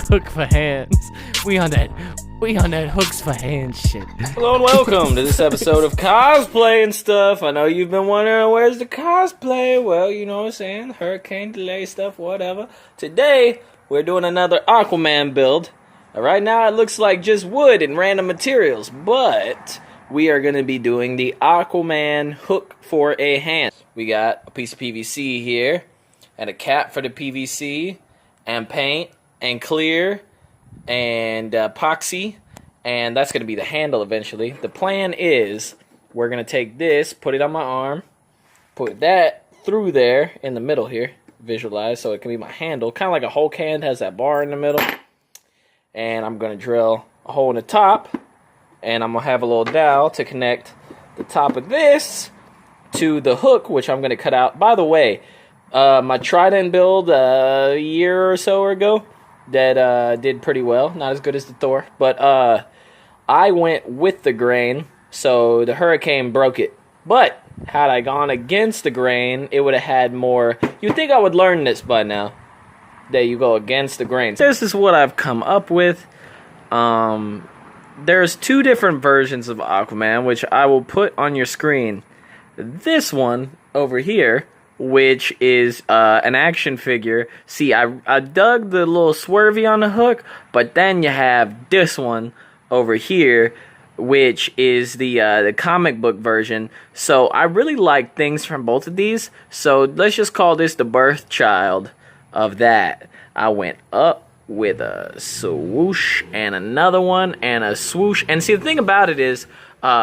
hook for hands. We on that hooks for hands shit. Hello and welcome to this episode of Cosplay and Stuff. I know you've been wondering, where's the cosplay? Well, you know what I'm saying, hurricane delay stuff, whatever. Today, we're doing another Aquaman build. Right now, it looks like just wood and random materials, but we are going to be doing the Aquaman hook for a hand. We got a piece of PVC here, and a cap for the PVC, and paint, and clear, and epoxy, and that's going to be the handle eventually. The plan is, we're going to take this, put it on my arm, put that through there in the middle here, visualize, so it can be my handle, kind of like a Hulk hand, has that bar in the middle, and I'm going to drill a hole in the top, and I'm going to have a little dowel to connect the top of this to the hook, which I'm going to cut out. By the way, my Trident build a year or so ago that did pretty well. Not as good as the Thor, but I went with the grain, so the hurricane broke it. But had I gone against the grain, it would have had more. You'd think I would learn this by now, that you go against the grain. This is what I've come up with. There's two different versions of Aquaman, which I will put on your screen. This one over here, which is an action figure. See, I dug the little swervy on the hook, but then you have this one over here, which is the comic book version. So I really like things from both of these. So let's just call this the birth child of that. I went up with a swoosh and another one and a swoosh. And see, the thing about it is,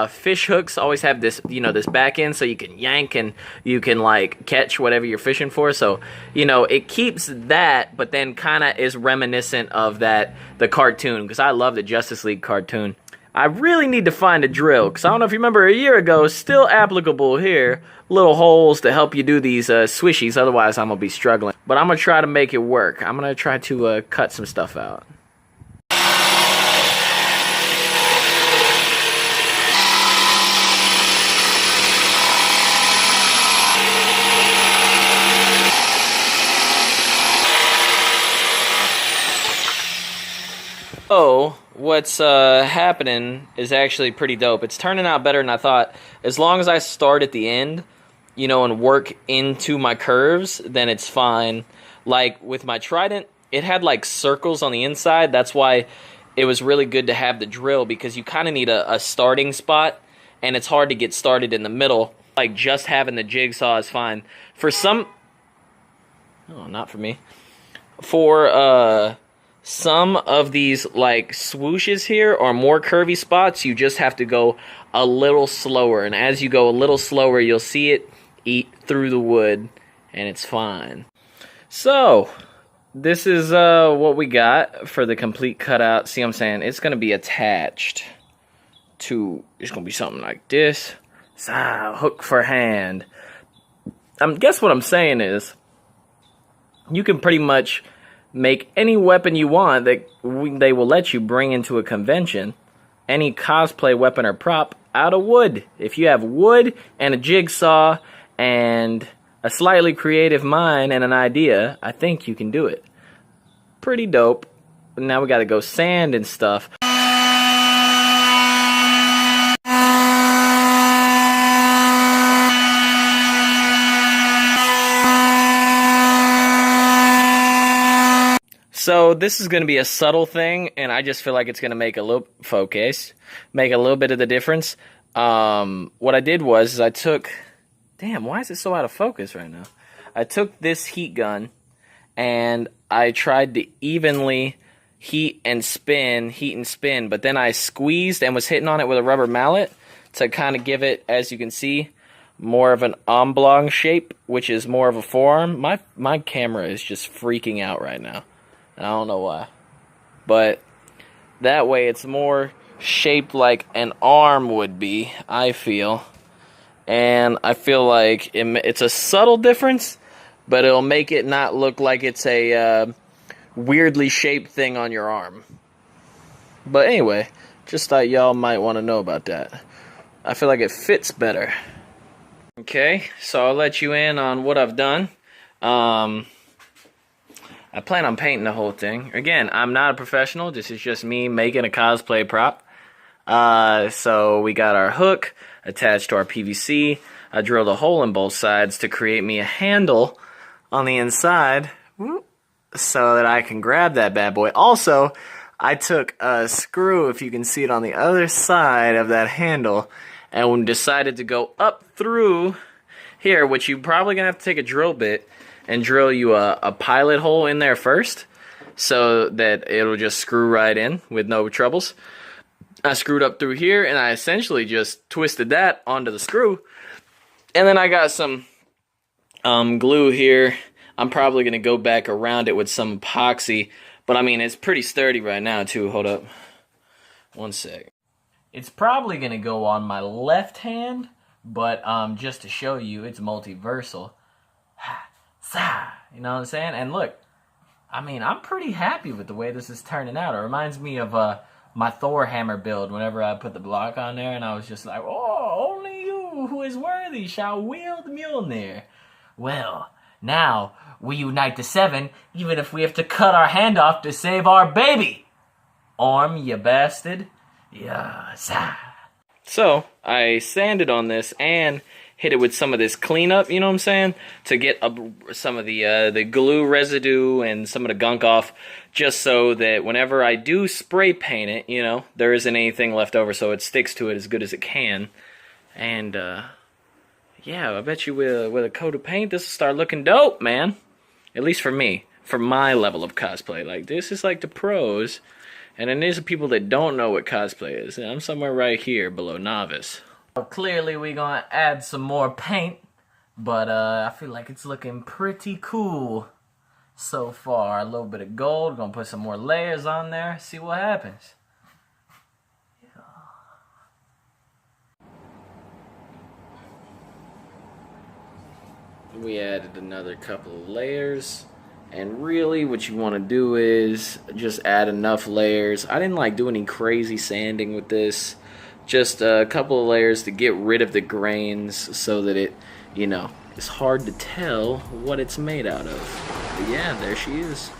fish hooks always have this, this back end, so you can yank and you can like catch whatever you're fishing for. So, it keeps that, but then kind of is reminiscent of the cartoon, because I love the Justice League cartoon. I really need to find a drill, because I don't know if you remember a year ago, still applicable here, little holes to help you do these swishies, otherwise I'm going to be struggling. But I'm going to try to make it work. I'm going to try to cut some stuff out. Oh, what's happening is actually pretty dope. It's turning out better than I thought. As long as I start at the end, and work into my curves, then it's fine. Like with my Trident, it had like circles on the inside. That's why it was really good to have the drill, because you kind of need a starting spot, and it's hard to get started in the middle. Like just having the jigsaw is fine. For some... Oh, not for me. For, some of these like swooshes here are more curvy spots. You just have to go a little slower, and as you go a little slower, you'll see it eat through the wood, and it's fine. So this is what we got for the complete cutout. See what I'm saying? It's gonna be attached to, it's gonna be something like this. Hook for hand. Guess what I'm saying is, you can pretty much make any weapon you want that they will let you bring into a convention. Any cosplay weapon or prop out of wood. If you have wood and a jigsaw and a slightly creative mind and an idea, I think you can do it. Pretty dope. But now we gotta go sand and stuff. So this is going to be a subtle thing, and I just feel like it's going to make a little make a little bit of the difference. What I did was I took, damn, why is it so out of focus right now? I took this heat gun, and I tried to evenly heat and spin, but then I squeezed and was hitting on it with a rubber mallet to kind of give it, as you can see, more of an oblong shape, which is more of a forearm. My camera is just freaking out right now. I don't know why. But that way it's more shaped like an arm would be, I feel. And I feel like it's a subtle difference, but it'll make it not look like it's a weirdly shaped thing on your arm. But anyway, just thought y'all might want to know about that. I feel like it fits better. Okay, so I'll let you in on what I've done. I I plan on painting the whole thing. Again, I'm not a professional. This is just me making a cosplay prop. So we got our hook attached to our PVC. I drilled a hole in both sides to create me a handle on the inside, so that I can grab that bad boy. Also, I took a screw, if you can see it on the other side of that handle, and decided to go up through here, which you're probably going to have to take a drill bit and drill you a pilot hole in there first, so that it'll just screw right in with no troubles. I screwed up through here, and I essentially just twisted that onto the screw. And then I got some glue here. I'm probably going to go back around it with some epoxy. But I mean, it's pretty sturdy right now, too. Hold up. One sec. It's probably going to go on my left hand. But just to show you, it's multiversal. You know what I'm saying? And look, I mean, I'm pretty happy with the way this is turning out. It reminds me of my Thor hammer build whenever I put the block on there. And I was just like, oh, only you who is worthy shall wield Mjolnir. Well, now we unite the seven, even if we have to cut our hand off to save our baby. Orm, you bastard. Yes. So, I sanded on this and hit it with some of this cleanup, you know what I'm saying? To get some of the glue residue and some of the gunk off, just so that whenever I do spray paint it, you know, there isn't anything left over, so it sticks to it as good as it can. And, yeah, I bet you with a coat of paint, this will start looking dope, man. At least for me, for my level of cosplay. Like, this is like the pros, and then there's the people that don't know what cosplay is. And I'm somewhere right here below novice. Well, clearly we're gonna add some more paint, but I feel like it's looking pretty cool so far. A little bit of gold, gonna put some more layers on there, see what happens. We added another couple of layers, and really what you want to do is just add enough layers. I didn't like do any crazy sanding with this, just a couple of layers to get rid of the grains so that it, you know, it's hard to tell what it's made out of. But yeah, there she is.